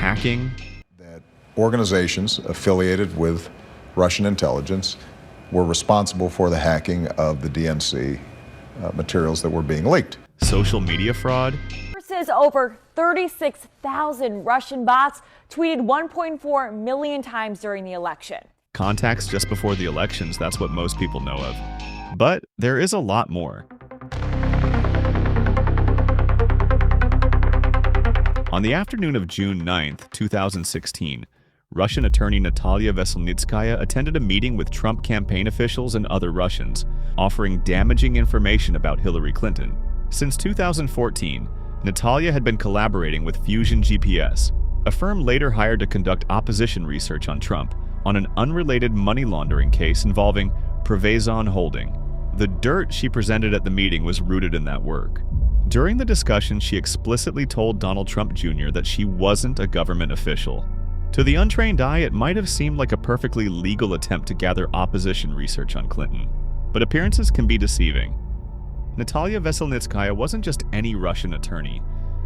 hacking, that organizations affiliated with Russian intelligence were responsible for the hacking of the DNC materials that were being leaked. social media fraud, Says over 36,000 Russian bots tweeted 1.4 million times during the election. contacts just before the elections, that's what most people know of. But there is a lot more. On the afternoon of June 9th, 2016, Russian attorney Natalia Veselnitskaya attended a meeting with Trump campaign officials and other Russians, offering damaging information about Hillary Clinton. Since 2014, Natalia had been collaborating with Fusion GPS, a firm later hired to conduct opposition research on Trump, on an unrelated money laundering case involving Prevezon Holding. The dirt she presented at the meeting was rooted in that work. During the discussion, she explicitly told Donald Trump Jr. that she wasn't a government official. To the untrained eye, it might have seemed like a perfectly legal attempt to gather opposition research on Clinton. But appearances can be deceiving. Natalia Veselnitskaya wasn't just any Russian attorney.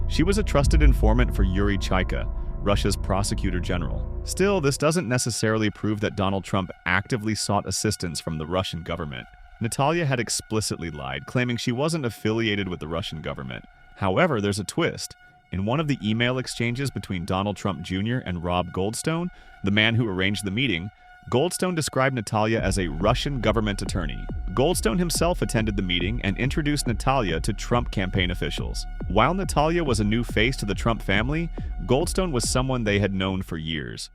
She was a trusted informant for Yuri Chaika, Russia's prosecutor general. Still, this doesn't necessarily prove that Donald Trump actively sought assistance from the Russian government. Natalia had explicitly lied, claiming she wasn't affiliated with the Russian government. However, there's a twist. In one of the email exchanges between Donald Trump Jr. and Rob Goldstone, the man who arranged the meeting, Goldstone described Natalia as a Russian government attorney. Goldstone himself attended the meeting and introduced Natalia to Trump campaign officials. While Natalia was a new face to the Trump family, Goldstone was someone they had known for years.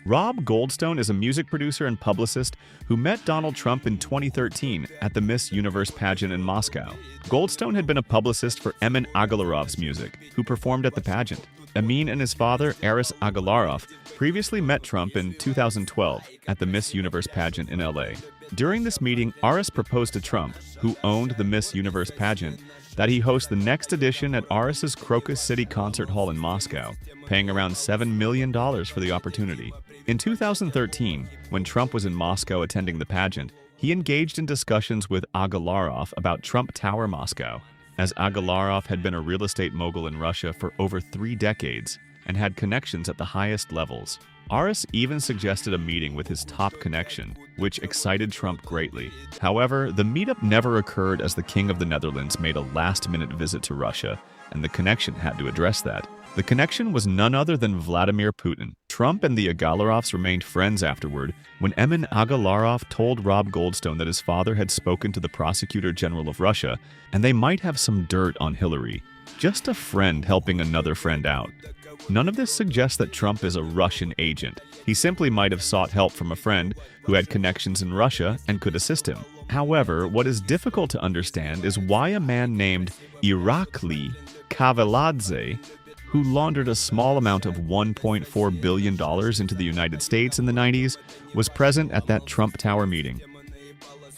Rob Goldstone is a music producer and publicist who met Donald Trump in 2013 at the Miss Universe pageant in Moscow. Goldstone had been a publicist for Emin Agalarov's music, who performed at the pageant. Emin and his father, Aris Agalarov, previously met Trump in 2012 at the Miss Universe pageant in LA. During this meeting, Aris proposed to Trump, who owned the Miss Universe pageant, that he host the next edition at Aris's Crocus City Concert Hall in Moscow, paying around $7 million for the opportunity. In 2013, when Trump was in Moscow attending the pageant, he engaged in discussions with Agalarov about Trump Tower Moscow, as Agalarov had been a real estate mogul in Russia for over 3 decades and had connections at the highest levels. Aris even suggested a meeting with his top connection, which excited Trump greatly. However, the meetup never occurred as the King of the Netherlands made a last-minute visit to Russia, and the connection had to address that. The connection was none other than Vladimir Putin. Trump and the Agalarovs remained friends afterward when Emin Agalarov told Rob Goldstone that his father had spoken to the prosecutor general of Russia and they might have some dirt on Hillary. Just a friend helping another friend out. None of this suggests that Trump is a Russian agent. He simply might have sought help from a friend who had connections in Russia and could assist him. However, what is difficult to understand is why a man named Irakli Kavaladze, who laundered a small amount of $1.4 billion into the United States in the 90s, was present at that Trump Tower meeting.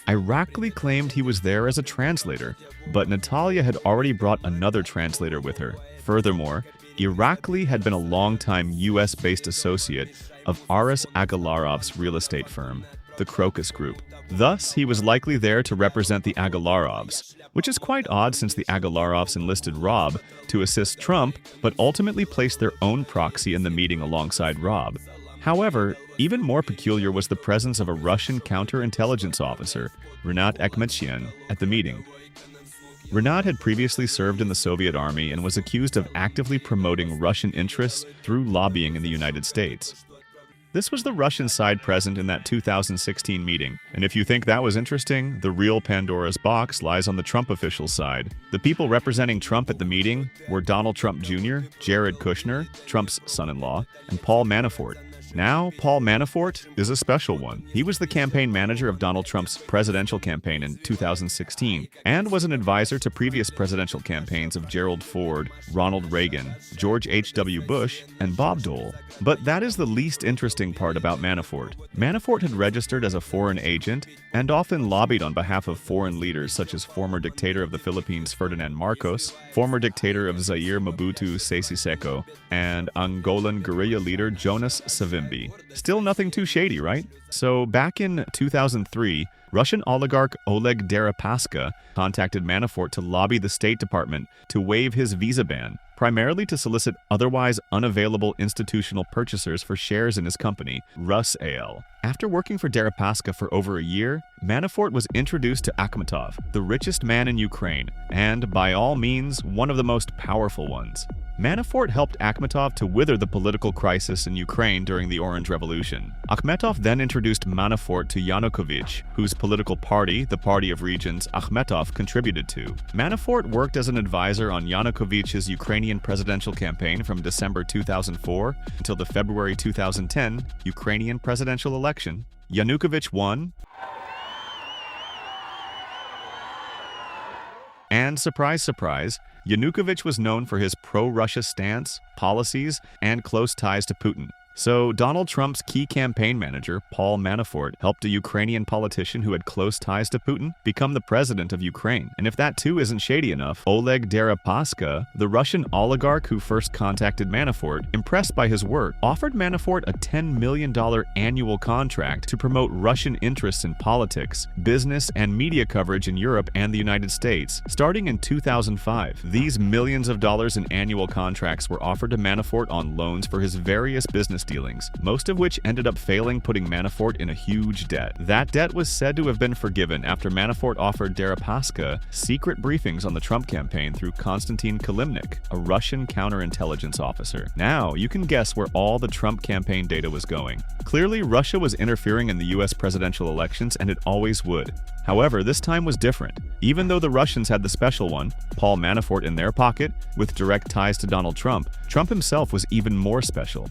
Irakli claimed he was there as a translator, but Natalia had already brought another translator with her. Furthermore, Irakli had been a longtime US-based associate of Aris Agalarov's real estate firm, the Crocus Group. Thus, he was likely there to represent the Agalarovs, which is quite odd since the Agalarovs enlisted Rob to assist Trump, but ultimately placed their own proxy in the meeting alongside Rob. However, even more peculiar was the presence of a Russian counterintelligence officer, Rinat Akhmetsyan, at the meeting. Rinat had previously served in the Soviet Army and was accused of actively promoting Russian interests through lobbying in the United States. This was the Russian side present in that 2016 meeting, and if you think that was interesting, the real Pandora's box lies on the Trump officials' side. The people representing Trump at the meeting were Donald Trump Jr., Jared Kushner, Trump's son-in-law, and Paul Manafort. Now, Paul Manafort is a special one. He was the campaign manager of Donald Trump's presidential campaign in 2016 and was an advisor to previous presidential campaigns of Gerald Ford, Ronald Reagan, George H.W. Bush, and Bob Dole. But that is the least interesting part about Manafort. Manafort had registered as a foreign agent and often lobbied on behalf of foreign leaders such as former dictator of the Philippines Ferdinand Marcos, former dictator of Zaire Mobutu Sese Seko, and Angolan guerrilla leader Jonas Savimbi. him be. Still nothing too shady, right? So back in 2003, Russian oligarch Oleg Deripaska contacted Manafort to lobby the State Department to waive his visa ban, primarily to solicit otherwise unavailable institutional purchasers for shares in his company, Russiagate. After working for Deripaska for over a year, Manafort was introduced to Akhmetov, the richest man in Ukraine, and by all means, one of the most powerful ones. Manafort helped Akhmetov to wither the political crisis in Ukraine during the Orange Revolution. Akhmetov then introduced Manafort to Yanukovych, whose political party, the Party of Regions, Akhmetov contributed to. Manafort worked as an advisor on Yanukovych's Ukrainian presidential campaign from December 2004 until the February 2010 Ukrainian presidential election. Yanukovych won, and surprise, surprise, Yanukovych was known for his pro-Russia stance, policies, and close ties to Putin. So Donald Trump's key campaign manager, Paul Manafort, helped a Ukrainian politician who had close ties to Putin become the president of Ukraine. And if that too isn't shady enough, Oleg Deripaska, the Russian oligarch who first contacted Manafort, impressed by his work, offered Manafort a $10 million annual contract to promote Russian interests in politics, business, and media coverage in Europe and the United States. Starting in 2005, these millions of dollars in annual contracts were offered to Manafort on loans for his various business dealings, most of which ended up failing, putting Manafort in a huge debt. That debt was said to have been forgiven after Manafort offered Deripaska secret briefings on the Trump campaign through Konstantin Kilimnik, a Russian counterintelligence officer. Now, you can guess where all the Trump campaign data was going. Clearly, Russia was interfering in the US presidential elections, and it always would. However, this time was different. Even though the Russians had the special one, Paul Manafort, in their pocket, with direct ties to Donald Trump, Trump himself was even more special.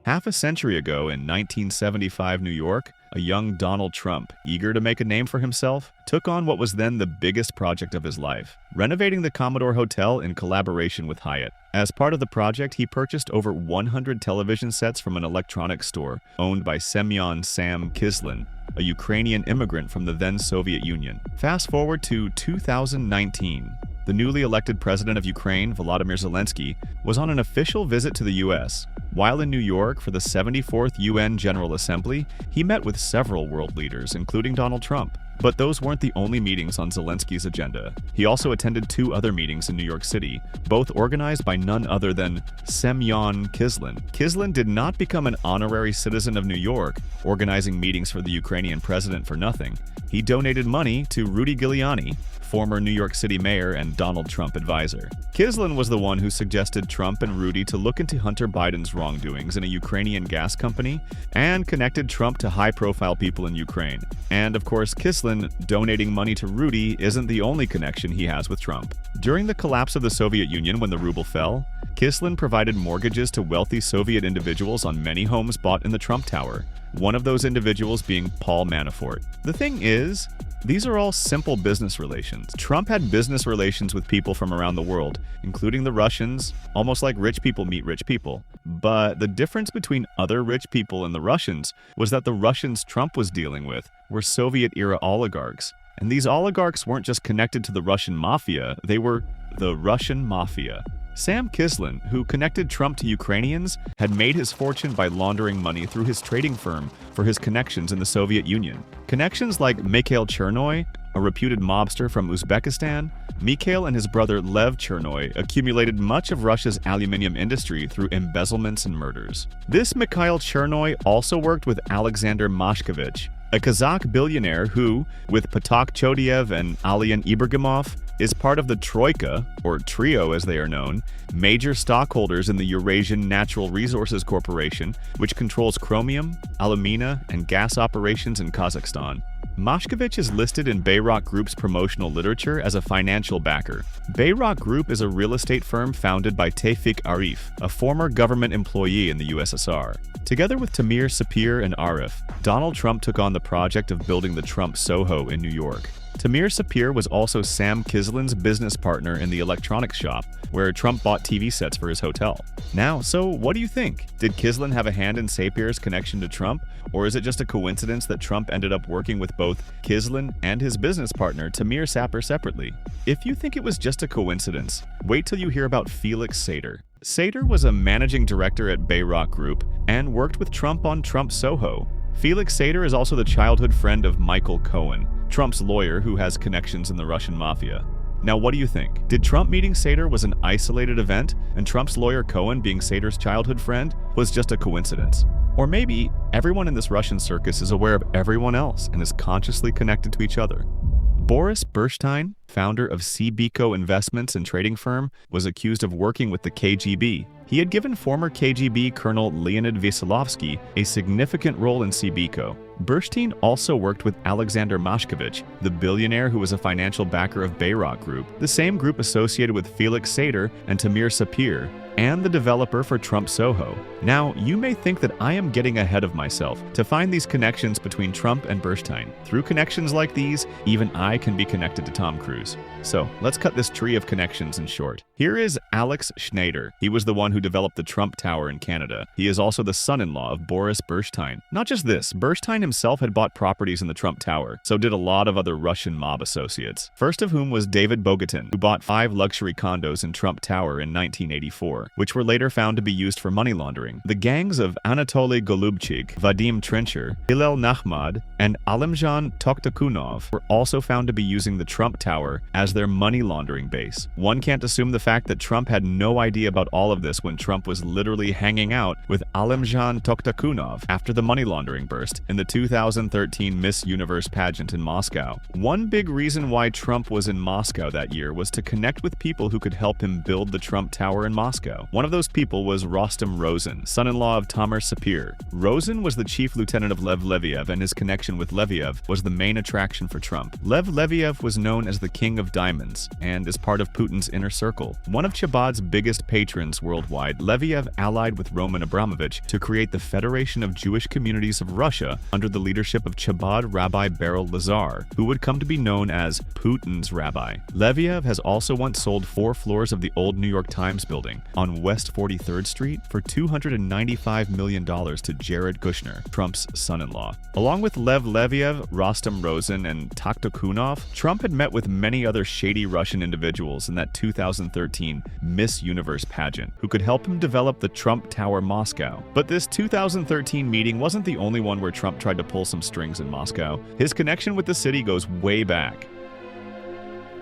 Half a century ago in 1975 New York, a young Donald Trump, eager to make a name for himself, took on what was then the biggest project of his life, renovating the Commodore Hotel in collaboration with Hyatt. As part of the project, he purchased over 100 television sets from an electronics store owned by Semyon Sam Kislin, a Ukrainian immigrant from the then Soviet Union. Fast forward to 2019. The newly elected president of Ukraine, Vladimir Zelensky, was on an official visit to the U.S. While in New York for the 74th UN General Assembly, he met with several world leaders, including Donald Trump. But those weren't the only meetings on Zelensky's agenda. He also attended 2 other meetings in New York City, both organized by none other than Semyon Kislin. Kislin did not become an honorary citizen of New York, organizing meetings for the Ukrainian president for nothing. He donated money to Rudy Giuliani, former New York City mayor and Donald Trump advisor. Kislin was the one who suggested Trump and Rudy to look into Hunter Biden's wrongdoings in a Ukrainian gas company and connected Trump to high-profile people in Ukraine. And of course, Kislin donating money to Rudy isn't the only connection he has with Trump. During the collapse of the Soviet Union when the ruble fell, Kislin provided mortgages to wealthy Soviet individuals on many homes bought in the Trump Tower, one of those individuals being Paul Manafort. The thing is, these are all simple business relations. Trump had business relations with people from around the world, including the Russians, almost like rich people meet rich people. But the difference between other rich people and the Russians was that the Russians Trump was dealing with were Soviet-era oligarchs. And these oligarchs weren't just connected to the Russian Mafia, they were the Russian Mafia. Sam Kislin, who connected Trump to Ukrainians, had made his fortune by laundering money through his trading firm for his connections in the Soviet Union. Connections like Mikhail Chernoy, a reputed mobster from Uzbekistan. Mikhail and his brother Lev Chernoy accumulated much of Russia's aluminium industry through embezzlements and murders. This Mikhail Chernoy also worked with Alexander Mashkevich, a Kazakh billionaire who, with Patak Chodiev and Alian Ibragimov, is part of the Troika, or Trio as they are known, major stockholders in the Eurasian Natural Resources Corporation, which controls chromium, alumina, and gas operations in Kazakhstan. Mashkevich is listed in Bayrock Group's promotional literature as a financial backer. Bayrock Group is a real estate firm founded by Tevfik Arif, a former government employee in the USSR. Together with Tamir Sapir and Arif, Donald Trump took on the project of building the Trump Soho in New York. Tamir Sapir was also Sam Kislin's business partner in the electronics shop, where Trump bought TV sets for his hotel. Now, so what do you think? Did Kislin have a hand in Sapir's connection to Trump, or is it just a coincidence that Trump ended up working with both Kislin and his business partner Tamir Sapir separately? If you think it was just a coincidence, wait till you hear about Felix Sater. Sater was a managing director at Bayrock Group and worked with Trump on Trump Soho. Felix Sater is also the childhood friend of Michael Cohen, Trump's lawyer who has connections in the Russian Mafia. Now, what do you think? Did Trump meeting Sater was an isolated event, and Trump's lawyer Cohen being Sater's childhood friend was just a coincidence? Or maybe everyone in this Russian circus is aware of everyone else and is consciously connected to each other. Boris Berstein, founder of CBICO Investments and Trading Firm, was accused of working with the KGB. He had given former KGB Colonel Leonid Veselovsky a significant role in CBICO. Berstein also worked with Alexander Mashkevich, the billionaire who was a financial backer of Bayrock Group, the same group associated with Felix Sater and Tamir Sapir, and the developer for Trump Soho. Now, you may think that I am getting ahead of myself to find these connections between Trump and Berstein. Through connections like these, even I can be connected to Tom Cruise. So, let's cut this tree of connections in short. Here is Alex Schneider. He was the one who developed the Trump Tower in Canada. He is also the son-in-law of Boris Berstein. Not just this, Berstein himself had bought properties in the Trump Tower, so did a lot of other Russian mob associates. First of whom was David Bogatin, who bought 5 luxury condos in Trump Tower in 1984, which were later found to be used for money laundering. The gangs of Anatoly Golubchik, Vadim Trencher, Hillel Nachmad, and Alimjan Toktakunov were also found to be using the Trump Tower as their money laundering base. One can't assume the fact that Trump had no idea about all of this when Trump was literally hanging out with Alimjan Toktakunov after the money laundering burst in the 2013 Miss Universe pageant in Moscow. One big reason why Trump was in Moscow that year was to connect with people who could help him build the Trump Tower in Moscow. One of those people was Rostam Rosen, son-in-law of Tamir Sapir. Rosen was the chief lieutenant of Lev Leviev, and his connection with Leviev was the main attraction for Trump. Lev Leviev was known as the King of Diamonds and is part of Putin's inner circle. One of Chabad's biggest patrons worldwide, Leviev allied with Roman Abramovich to create the Federation of Jewish Communities of Russia under the leadership of Chabad Rabbi Beryl Lazar, who would come to be known as Putin's rabbi. Leviev has also once sold 4 floors of the old New York Times building on West 43rd Street for $295 million to Jared Kushner, Trump's son-in-law. Along with Lev Leviev, Rostam Rosen, and Toktakunov, Trump had met with many other shady Russian individuals in that 2013 Miss Universe pageant who could help him develop the Trump Tower Moscow. But this 2013 meeting wasn't the only one where Trump tried to pull some strings in Moscow. His connection with the city goes way back.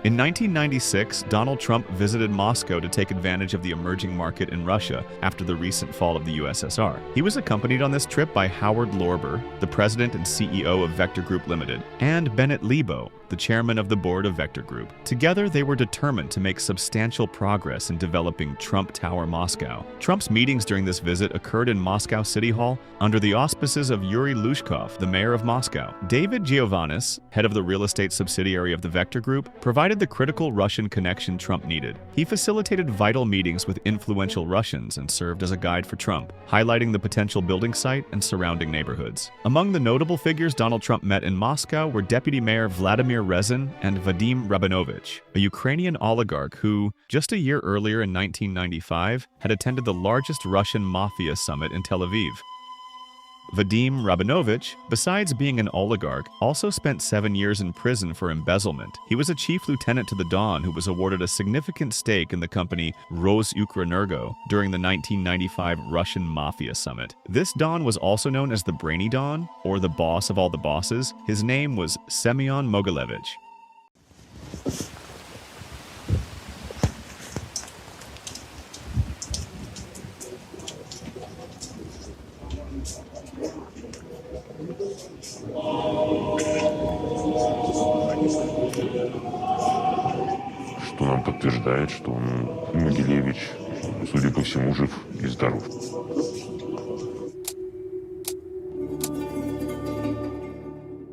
In 1996, Donald Trump visited Moscow to take advantage of the emerging market in Russia after the recent fall of the USSR. He was accompanied on this trip by Howard Lorber, the president and CEO of Vector Group Limited, and Bennett Lebo, the chairman of the board of Vector Group. Together, they were determined to make substantial progress in developing Trump Tower Moscow. Trump's meetings during this visit occurred in Moscow City Hall under the auspices of Yuri Lushkov, the mayor of Moscow. David Giovannis, head of the real estate subsidiary of the Vector Group, provided the critical Russian connection Trump needed. He facilitated vital meetings with influential Russians and served as a guide for Trump, highlighting the potential building site and surrounding neighborhoods. Among the notable figures Donald Trump met in Moscow were Deputy Mayor Vladimir Rezin and Vadim Rabinovich, a Ukrainian oligarch who, just a year earlier in 1995, had attended the largest Russian Mafia summit in Tel Aviv. Vadim Rabinovich, besides being an oligarch, also spent 7 years in prison for embezzlement. He was a chief lieutenant to the Don who was awarded a significant stake in the company Rosukrenergo during the 1995 Russian Mafia summit. This Don was also known as the Brainy Don, or the boss of all the bosses. His name was Semyon Mogilevich. Что нам подтверждает, что Могилевич, судя по всему, жив и здоров.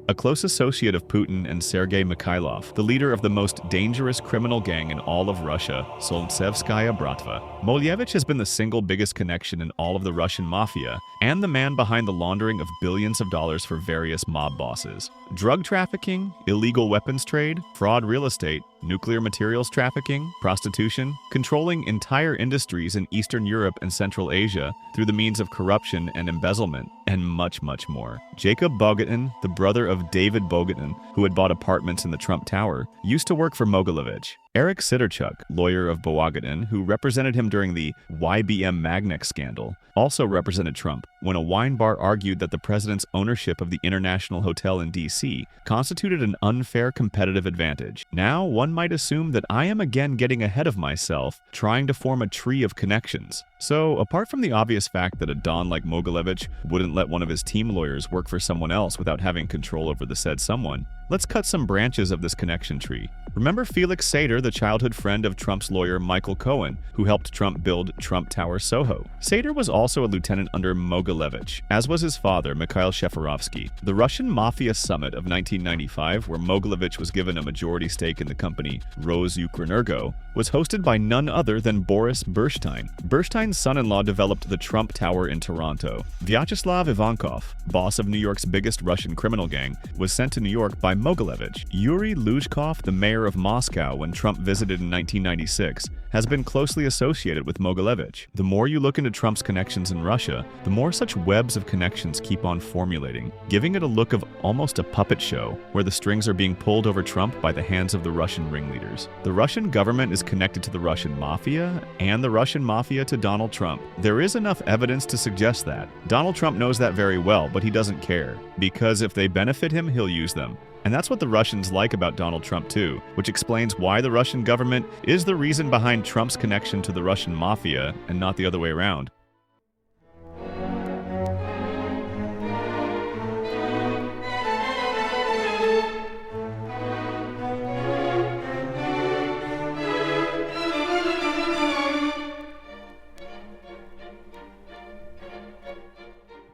A close associate of Putin and Sergei Mikhailov, the leader of the most dangerous criminal gang in all of Russia, Solntsevskaya Bratva. Molyevich has been the single biggest connection in all of the Russian Mafia, and the man behind the laundering of billions of dollars for various mob bosses. Drug trafficking, illegal weapons trade, fraud real estate, nuclear materials trafficking, prostitution, controlling entire industries in Eastern Europe and Central Asia through the means of corruption and embezzlement, and much, much more. Jacob Bogatin, the brother of David Bogatin, who had bought apartments in the Trump Tower, used to work for Mogilevich. Eric Sidorchuk, lawyer of Bogatin, who represented him during the YBM Magnex scandal, also represented Trump when a wine bar argued that the president's ownership of the International Hotel in D.C. constituted an unfair competitive advantage. Now, one might assume that I am again getting ahead of myself, trying to form a tree of connections. So, apart from the obvious fact that a don like Mogilevich wouldn't let one of his team lawyers work for someone else without having control over the said someone, let's cut some branches of this connection tree. Remember Felix Sater, the childhood friend of Trump's lawyer Michael Cohen, who helped Trump build Trump Tower Soho? Sater was also a lieutenant under Mogilevich, as was his father, Mikhail Sheferovsky. The Russian Mafia summit of 1995, where Mogilevich was given a majority stake in the company Roseukrenergo, was hosted by none other than Boris Berstein. Berstein's son-in-law developed the Trump Tower in Toronto. Vyacheslav Ivankov, boss of New York's biggest Russian criminal gang, was sent to New York by Mogilevich. Yuri Luzhkov, the mayor of Moscow when Trump visited in 1996, has been closely associated with Mogilevich. The more you look into Trump's connections in Russia, the more such webs of connections keep on formulating, giving it a look of almost a puppet show, where the strings are being pulled over Trump by the hands of the Russian ringleaders. The Russian government is connected to the Russian Mafia, and the Russian Mafia to Donald Trump. There is enough evidence to suggest that. Donald Trump knows that very well, but he doesn't care, because if they benefit him, he'll use them. And that's what the Russians like about Donald Trump too, which explains why the Russian government is the reason behind Trump's connection to the Russian Mafia and not the other way around.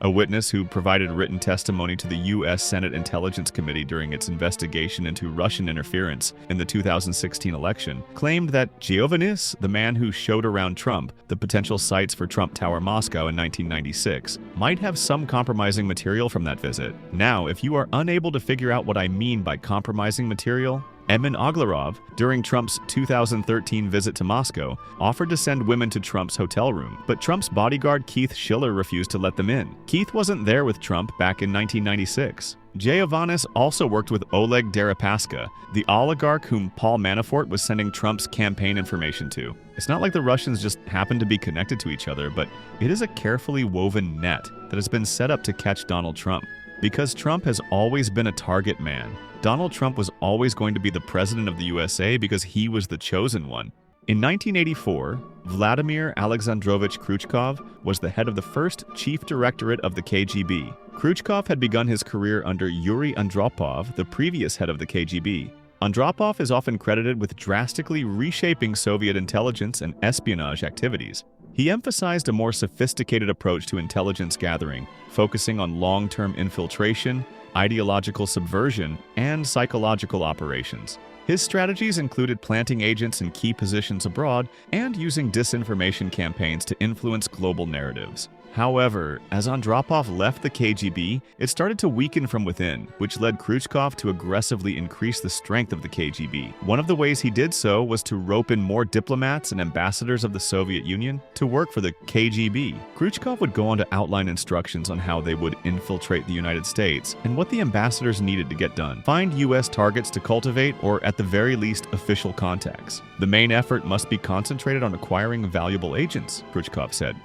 A witness who provided written testimony to the U.S. Senate Intelligence Committee during its investigation into Russian interference in the 2016 election, claimed that Giovannis, the man who showed around Trump the potential sites for Trump Tower Moscow in 1996, might have some compromising material from that visit. Now, if you are unable to figure out what I mean by compromising material, Emin Aglarov, during Trump's 2013 visit to Moscow, offered to send women to Trump's hotel room, but Trump's bodyguard Keith Schiller refused to let them in. Keith wasn't there with Trump back in 1996. Giovannis also worked with Oleg Deripaska, the oligarch whom Paul Manafort was sending Trump's campaign information to. It's not like the Russians just happen to be connected to each other, but it is a carefully woven net that has been set up to catch Donald Trump. Because Trump has always been a target man, Donald Trump was always going to be the president of the USA because he was the chosen one. In 1984, Vladimir Alexandrovich Khrushchev was the head of the first chief directorate of the KGB. Khrushchev had begun his career under Yuri Andropov, the previous head of the KGB. Andropov is often credited with drastically reshaping Soviet intelligence and espionage activities. He emphasized a more sophisticated approach to intelligence gathering, focusing on long-term infiltration, ideological subversion, and psychological operations. His strategies included planting agents in key positions abroad and using disinformation campaigns to influence global narratives. However, as Andropov left the KGB, it started to weaken from within, which led Khrushchev to aggressively increase the strength of the KGB. One of the ways he did so was to rope in more diplomats and ambassadors of the Soviet Union to work for the KGB. Khrushchev would go on to outline instructions on how they would infiltrate the United States and what the ambassadors needed to get done. Find U.S. targets to cultivate, or at the very least, official contacts. The main effort must be concentrated on acquiring valuable agents, Khrushchev said.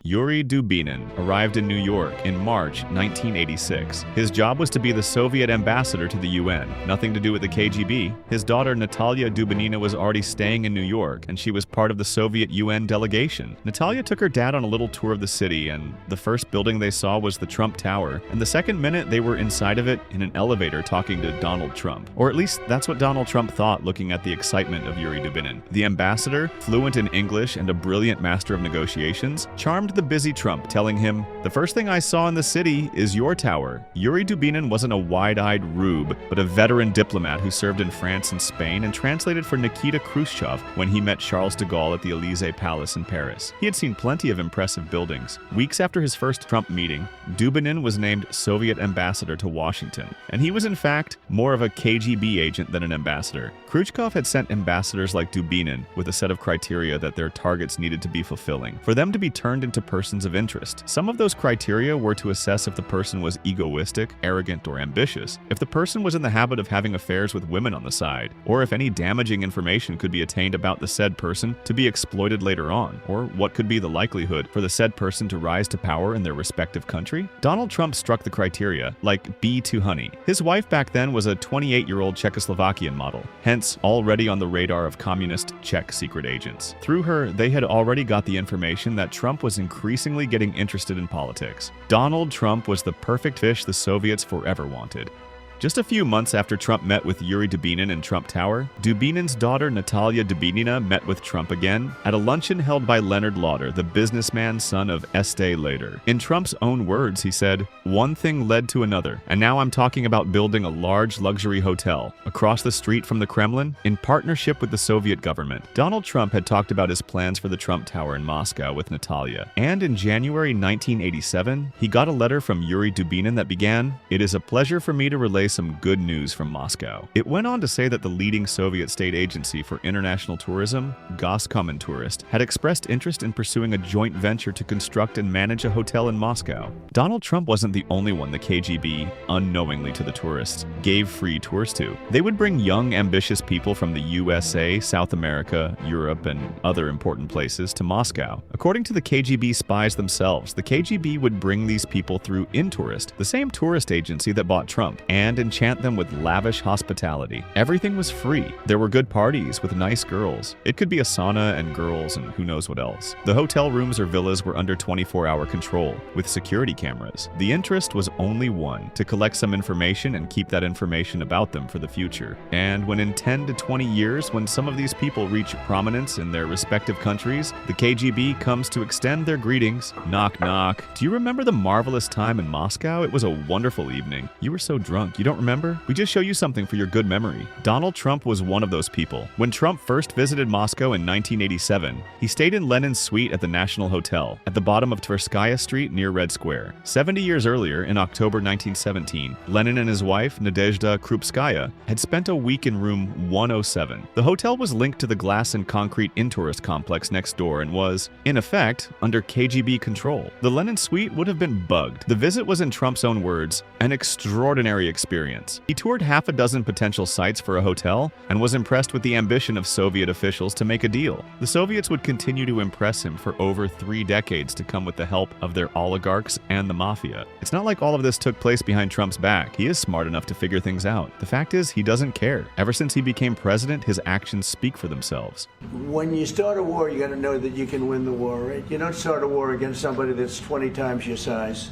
Yuri Dubinin arrived in New York in March 1986. His job was to be the Soviet ambassador to the UN. Nothing to do with the KGB. His daughter Natalia Dubinina was already staying in New York, and she was part of the Soviet UN delegation. Natalia took her dad on a little tour of the city, and the first building they saw was the Trump Tower, and the second minute they were inside of it in an elevator talking to Donald Trump. Or at least that's what Donald Trump thought looking at the excitement of Yuri Dubinin. The ambassador, fluent in English and a brilliant master of negotiations, charmed phoned the busy Trump, telling him, "The first thing I saw in the city is your tower." Yuri Dubinin wasn't a wide-eyed rube, but a veteran diplomat who served in France and Spain and translated for Nikita Khrushchev when he met Charles de Gaulle at the Élysée Palace in Paris. He had seen plenty of impressive buildings. Weeks after his first Trump meeting, Dubinin was named Soviet ambassador to Washington, and he was in fact more of a KGB agent than an ambassador. Khrushchev had sent ambassadors like Dubinin with a set of criteria that their targets needed to be fulfilling, for them to be turned into persons of interest. Some of those criteria were to assess if the person was egoistic, arrogant, or ambitious, if the person was in the habit of having affairs with women on the side, or if any damaging information could be attained about the said person to be exploited later on, or what could be the likelihood for the said person to rise to power in their respective country. Donald Trump struck the criteria, like bee to honey. His wife back then was a 28-year-old Czechoslovakian model, hence already on the radar of communist Czech secret agents. Through her, they had already got the information that Trump was increasingly getting interested in politics. Donald Trump was the perfect fish the Soviets forever wanted. Just a few months after Trump met with Yuri Dubinin in Trump Tower, Dubinin's daughter Natalia Dubinina met with Trump again at a luncheon held by Leonard Lauder, the businessman son of Estee Lauder. In Trump's own words, he said, "One thing led to another, and now I'm talking about building a large luxury hotel across the street from the Kremlin in partnership with the Soviet government." Donald Trump had talked about his plans for the Trump Tower in Moscow with Natalia, and in January 1987, he got a letter from Yuri Dubinin that began, "It is a pleasure for me to relay some good news from Moscow." It went on to say that the leading Soviet state agency for international tourism, Goskomintourism, had expressed interest in pursuing a joint venture to construct and manage a hotel in Moscow. Donald Trump wasn't the only one the KGB, unknowingly to the tourists, gave free tours to. They would bring young, ambitious people from the USA, South America, Europe, and other important places to Moscow. According to the KGB spies themselves, the KGB would bring these people through Intourist, the same tourist agency that bought Trump, and enchant them with lavish hospitality. Everything was free. There were good parties with nice girls. It could be a sauna and girls and who knows what else. The hotel rooms or villas were under 24-hour control, with security cameras. The interest was only one, to collect some information and keep that information about them for the future. And when in 10 to 20 years, when some of these people reach prominence in their respective countries, the KGB comes to extend their greetings. Knock, knock. "Do you remember the marvelous time in Moscow? It was a wonderful evening. You were so drunk. You don't remember? We just show you something for your good memory." Donald Trump was one of those people. When Trump first visited Moscow in 1987, he stayed in Lenin's suite at the National Hotel, at the bottom of Tverskaya Street near Red Square. 70 years earlier, in October 1917, Lenin and his wife, Nadezhda Krupskaya, had spent a week in room 107. The hotel was linked to the glass and concrete Intourist complex next door and was, in effect, under KGB control. The Lenin suite would have been bugged. The visit was, in Trump's own words, an extraordinary experience. He toured half a dozen potential sites for a hotel and was impressed with the ambition of Soviet officials to make a deal. The Soviets would continue to impress him for over 3 decades to come with the help of their oligarchs and the mafia. It's not like all of this took place behind Trump's back. He is smart enough to figure things out. The fact is, he doesn't care. Ever since he became president, his actions speak for themselves. When you start a war, you got to know that you can win the war, right? You don't start a war against somebody that's 20 times your size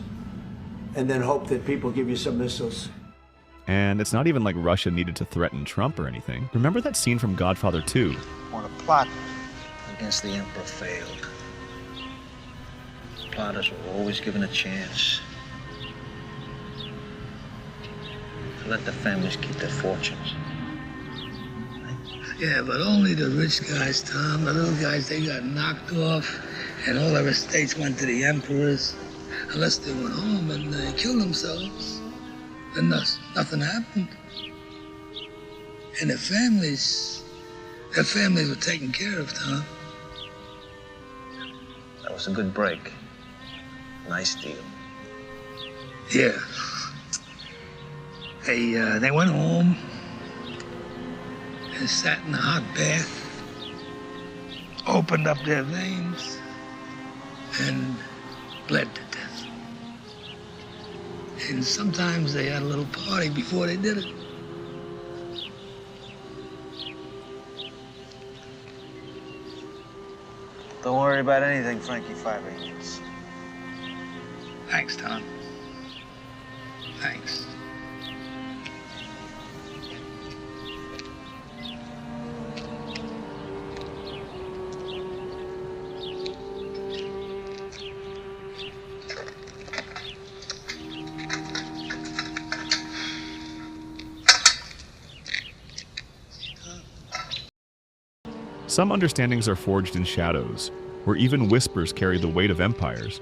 and then hope that people give you some missiles. And it's not even like Russia needed to threaten Trump or anything. Remember that scene from Godfather 2? When a plot against the emperor failed, plotters were always given a chance to let the families keep their fortunes. Yeah, but only the rich guys, Tom. The little guys, they got knocked off, and all their estates went to the emperors. Unless they went home and killed themselves. Then nothing happened. And their families were taken care of, Tom. That was a good break. Nice deal. Yeah. They went home and sat in a hot bath, opened up their veins, and bled to death. And sometimes they had a little party before they did it. Don't worry about anything, Frankie 5/8. Thanks, Tom. Thanks. Some understandings are forged in shadows, where even whispers carry the weight of empires.